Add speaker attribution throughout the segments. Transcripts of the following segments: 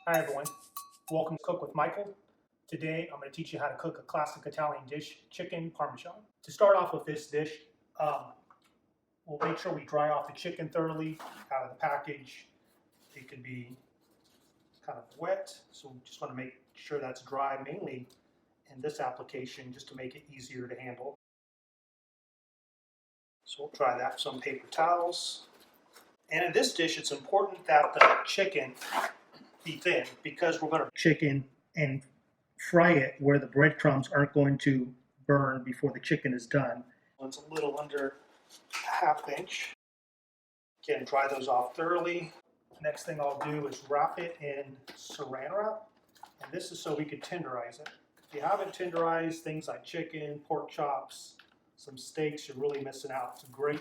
Speaker 1: Hi everyone, welcome to Cook with Michael. Today I'm going to teach you how to cook a classic Italian dish, chicken Parmesan. To start off with this dish, we'll make sure we dry off the chicken thoroughly out of the package. It could be kind of wet, so we just want to make sure that's dry, mainly in this application, just to make it easier to handle. So we'll try that with some paper towels. And in this dish, it's important that the chicken be thin because we're going to chicken and fry it where the breadcrumbs aren't going to burn before the chicken is done. It's a little under a half inch. Again, dry those off thoroughly. Next thing I'll do is wrap it in saran wrap, and this is so we could tenderize it. If you haven't tenderized things like chicken, pork chops, some steaks, you're really missing out. It's a great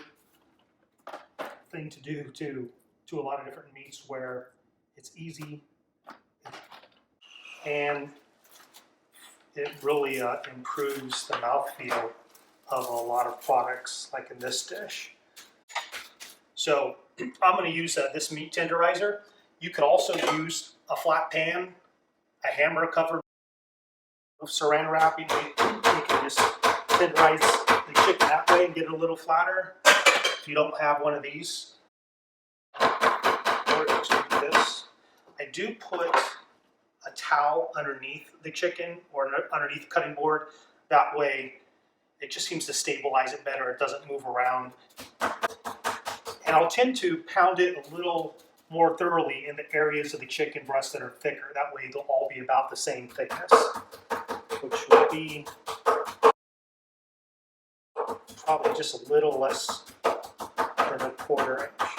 Speaker 1: thing to do to a lot of different meats where it's easy and it really improves the mouthfeel of a lot of products like in this dish. So I'm going to use this meat tenderizer. You could also use a flat pan, a hammer covered with saran wrap. You can just tenderize the chicken that way and get it a little flatter. If you don't have one of these, or just do this. I do put a towel underneath the chicken or underneath the cutting board. That way it just seems to stabilize it better. It doesn't move around. And I'll tend to pound it a little more thoroughly in the areas of the chicken breast that are thicker. That way they'll all be about the same thickness, which will be probably just a little less than a quarter inch.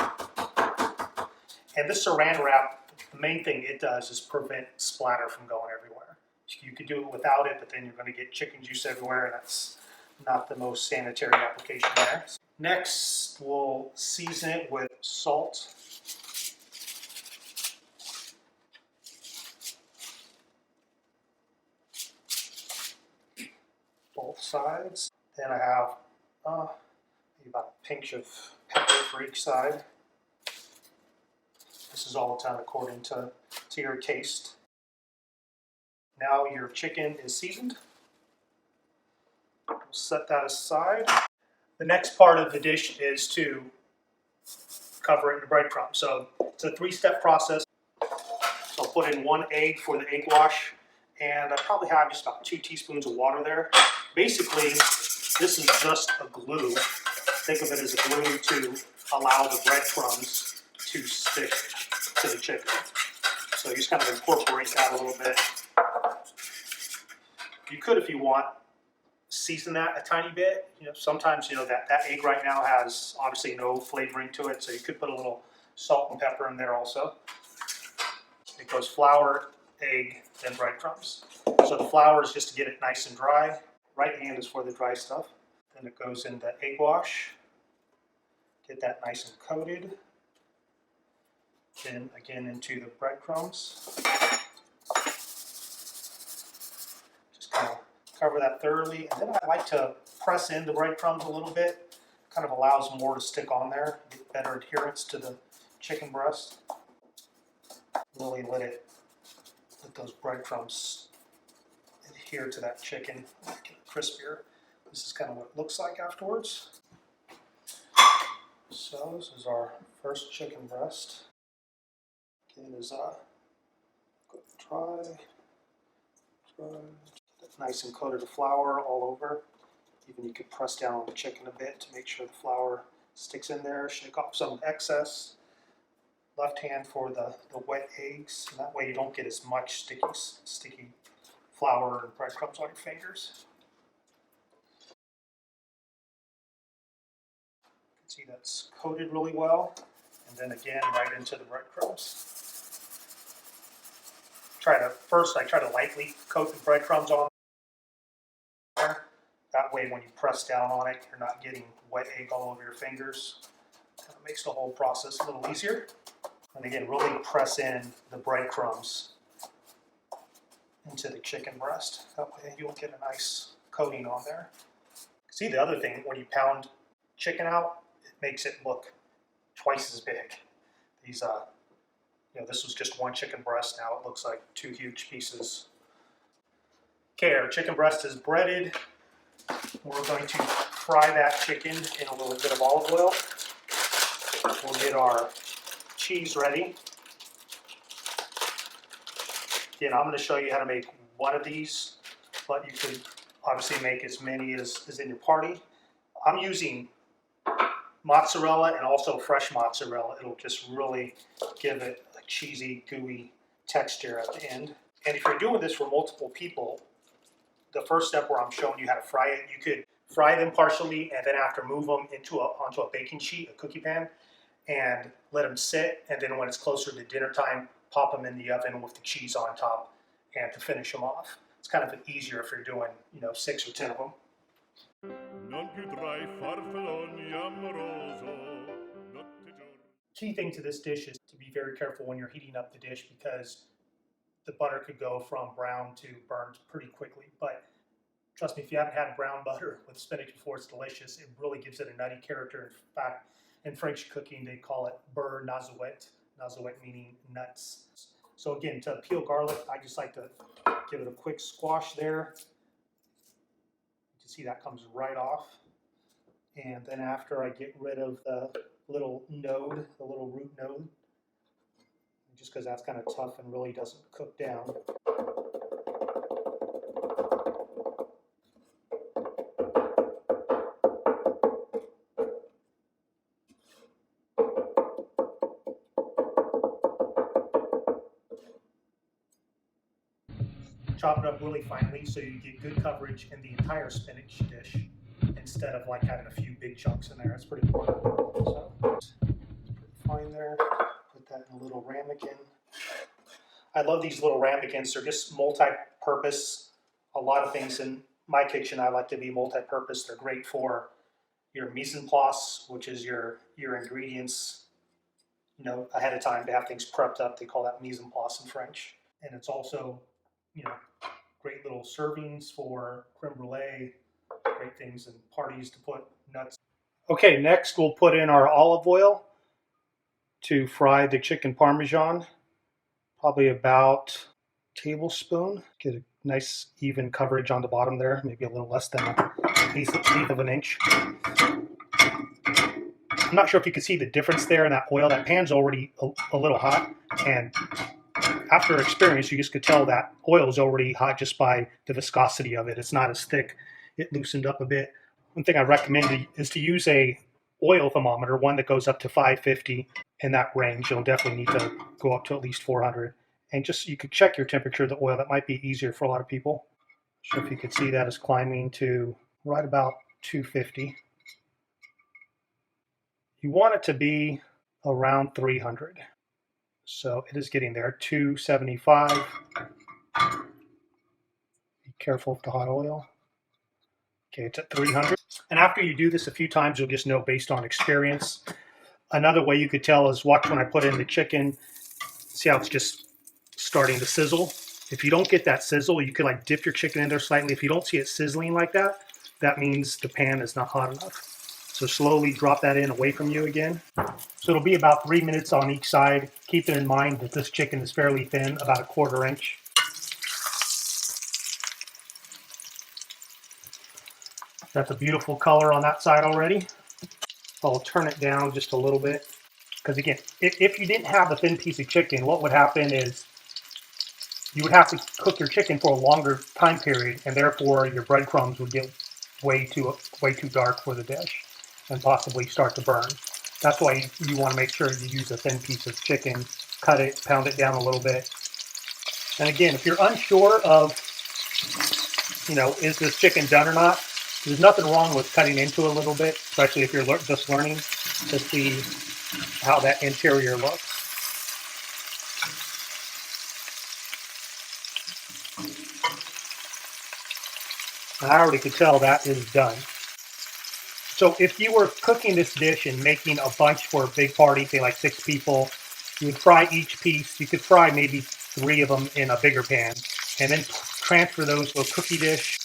Speaker 1: And this saran wrap, the main thing it does is prevent splatter from going everywhere. You could do it without it, but then you're going to get chicken juice everywhere, and that's not the most sanitary application there. Next, we'll season it with salt. Both sides. Then I have maybe about a pinch of pepper for each side. This is all done according to your taste. Now your chicken is seasoned. We'll set that aside. The next part of the dish is to cover it in breadcrumbs. So it's a three-step process. So I'll put in 1 egg for the egg wash, and I probably have just about 2 teaspoons of water there. Basically, this is just a glue. Think of it as a glue to allow the breadcrumbs to stick to the chicken. So you just kind of incorporate that a little bit. You could, if you want, season that a tiny bit. Sometimes that egg right now has obviously no flavoring to it, so you could put a little salt and pepper in there also. It goes flour, egg, then breadcrumbs. So the flour is just to get it nice and dry. Right hand is for the dry stuff. Then it goes into egg wash. Get that nice and coated. Then again into the breadcrumbs. Just kind of cover that thoroughly. And then I like to press in the breadcrumbs a little bit. Kind of allows more to stick on there. Get better adherence to the chicken breast. Really let those breadcrumbs adhere to that chicken, get it crispier. This is kind of what it looks like afterwards. So this is our first chicken breast. Again, is dry, nice and coated of flour all over. Even you could press down on the chicken a bit to make sure the flour sticks in there. Shake off some excess. Left hand for the wet eggs, and that way you don't get as much sticky flour and breadcrumbs on your fingers. You can see that's coated really well, and then again right into the breadcrumbs. I try to lightly coat the breadcrumbs on there. That way when you press down on it, you're not getting wet egg all over your fingers. Kind of makes the whole process a little easier. And again, really press in the breadcrumbs into the chicken breast. That way you'll get a nice coating on there. See, the other thing, when you pound chicken out, it makes it look twice as big. These this was just one chicken breast. Now it looks like two huge pieces. Okay, our chicken breast is breaded. We're going to fry that chicken in a little bit of olive oil. We'll get our cheese ready. Again, I'm going to show you how to make one of these, but you could obviously make as many as in your party. I'm using mozzarella and also fresh mozzarella. It'll just really give it a cheesy, gooey texture at the end. And if you're doing this for multiple people, the first step where I'm showing you how to fry it, you could fry them partially and then after move them onto a baking sheet, a cookie pan, and let them sit. And then when it's closer to dinner time, pop them in the oven with the cheese on top and to finish them off. It's kind of easier if you're doing, 6 or 10 of them. Key thing to this dish is to be very careful when you're heating up the dish because the butter could go from brown to burnt pretty quickly. But trust me, if you haven't had brown butter with spinach before, it's delicious. It really gives it a nutty character. In fact, in French cooking, they call it beurre noisette. Noisette meaning nuts. So again, to peel garlic, I just like to give it a quick squash there. You can see that comes right off. And then after I get rid of the little node, the little root node, just because that's kind of tough and really doesn't cook down. Chop it up really finely so you get good coverage in the entire spinach dish instead of like having a few big chunks in there. It's pretty important. So it's pretty fine there. Put that in a little ramekin. I love these little ramekins. They're just multi-purpose. A lot of things in my kitchen I like to be multi-purpose. They're great for your mise en place, which is your ingredients, ahead of time to have things prepped up. They call that mise en place in French. And it's also, great little servings for creme brulee, great things in parties to put nuts. Okay, next we'll put in our olive oil to fry the chicken Parmesan. Probably about a tablespoon. Get a nice even coverage on the bottom there, maybe a little less than an eighth of an inch. I'm not sure if you can see the difference there in that oil. That pan's already a little hot, and after experience, you just could tell that oil is already hot just by the viscosity of it. It's not as thick. It loosened up a bit. One thing I recommend is to use a oil thermometer, one that goes up to 550 in that range. You'll definitely need to go up to at least 400. And just you could check your temperature of the oil. That might be easier for a lot of people. So if you could see that is climbing to right about 250. You want it to be around 300. So it is getting there, 275. Be careful with the hot oil. Okay, it's at 300. And after you do this a few times, you'll just know based on experience. Another way you could tell is watch when I put in the chicken. See how it's just starting to sizzle? If you don't get that sizzle, you could like dip your chicken in there slightly. If you don't see it sizzling like that, that means the pan is not hot enough. So slowly drop that in away from you again. So it'll be about 3 minutes on each side. Keep it in mind that this chicken is fairly thin, about a 1/4 inch. That's a beautiful color on that side already. I'll turn it down just a little bit. Because again, if you didn't have a thin piece of chicken, what would happen is you would have to cook your chicken for a longer time period, and therefore your breadcrumbs would get way too dark for the dish and possibly start to burn. That's why you want to make sure you use a thin piece of chicken, cut it, pound it down a little bit. And again, if you're unsure of, is this chicken done or not, there's nothing wrong with cutting into a little bit, especially if you're just learning to see how that interior looks. And I already could tell that is done. So if you were cooking this dish and making a bunch for a big party, say like 6 people, you would fry each piece. You could fry maybe 3 of them in a bigger pan and then transfer those to a cookie dish.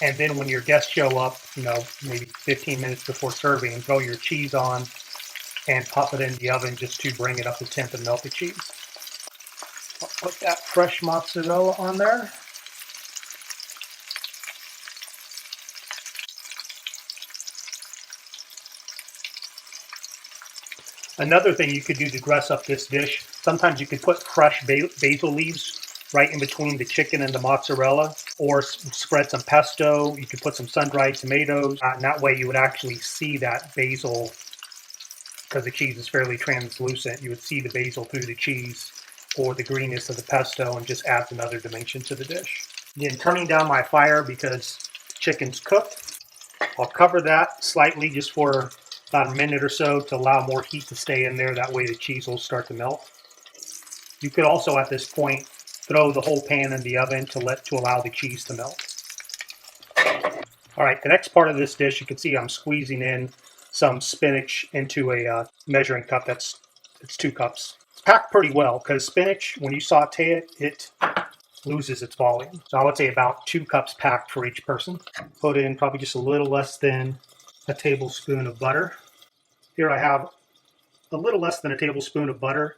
Speaker 1: And then when your guests show up, maybe 15 minutes before serving, throw your cheese on and pop it in the oven just to bring it up to temp and melt the cheese. Put that fresh mozzarella on there. Another thing you could do to dress up this dish, sometimes you could put fresh basil leaves right in between the chicken and the mozzarella, or spread some pesto. You could put some sun-dried tomatoes, and that way you would actually see that basil, because the cheese is fairly translucent, you would see the basil through the cheese or the greenness of the pesto, and just adds another dimension to the dish. Again, turning down my fire because the chicken's cooked. I'll cover that slightly just for about a minute or so to allow more heat to stay in there. That way the cheese will start to melt. You could also at this point throw the whole pan in the oven to allow the cheese to melt. All right, the next part of this dish, you can see I'm squeezing in some spinach into a measuring cup. It's 2 cups. It's packed pretty well because spinach, when you saute it, it loses its volume. So I would say about 2 cups packed for each person. Put in probably just a little less than a tablespoon of butter. Here I have a little less than a tablespoon of butter.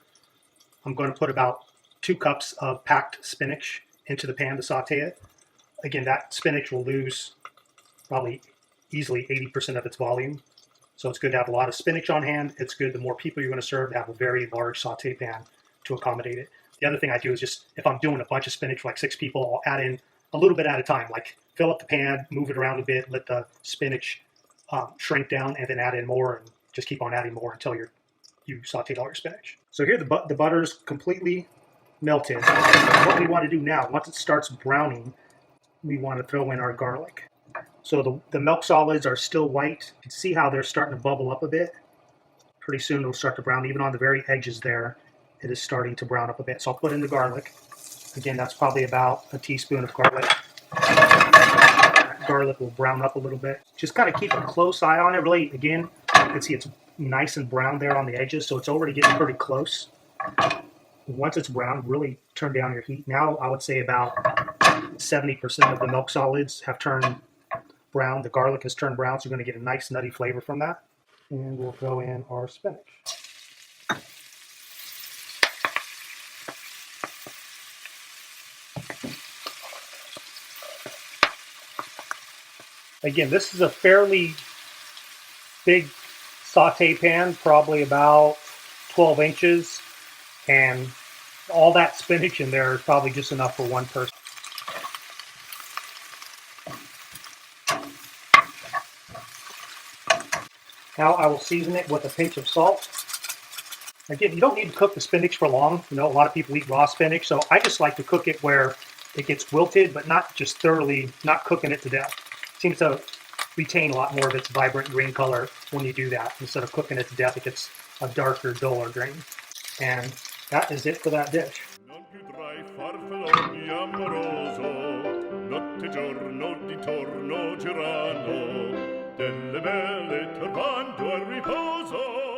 Speaker 1: I'm going to put about 2 cups of packed spinach into the pan to saute it. Again, that spinach will lose probably easily 80% of its volume. So it's good to have a lot of spinach on hand. It's good the more people you're going to serve to have a very large saute pan to accommodate it. The other thing I do is just, if I'm doing a bunch of spinach for like 6 people, I'll add in a little bit at a time. Like fill up the pan, move it around a bit, let the spinach shrink down, and then add in more, and just keep on adding more until you sauteed all your spinach. So here the butter's completely melted. What we want to do now, once it starts browning, we want to throw in our garlic. So the milk solids are still white. You can see how they're starting to bubble up a bit. Pretty soon it'll start to brown. Even on the very edges there, it is starting to brown up a bit. So I'll put in the garlic. Again, that's probably about a teaspoon of garlic. That garlic will brown up a little bit. Just kind of keep a close eye on it. Really, again, you can see it's nice and brown there on the edges, so it's already getting pretty close. Once it's brown, really turn down your heat. Now I would say about 70% of the milk solids have turned brown. The garlic has turned brown, so you're going to get a nice nutty flavor from that. And we'll throw in our spinach. Again, this is a fairly big saute pan, probably about 12 inches, and all that spinach in there is probably just enough for one person. Now I will season it with a pinch of salt. Again, you don't need to cook the spinach for long. You know, a lot of people eat raw spinach, so I just like to cook it where it gets wilted, but not just thoroughly, not cooking it to death. It seems to retain a lot more of its vibrant green color when you do that. Instead of cooking it to death, it gets a darker, duller green. And that is it for that dish.
Speaker 2: Delle belle turbando al riposo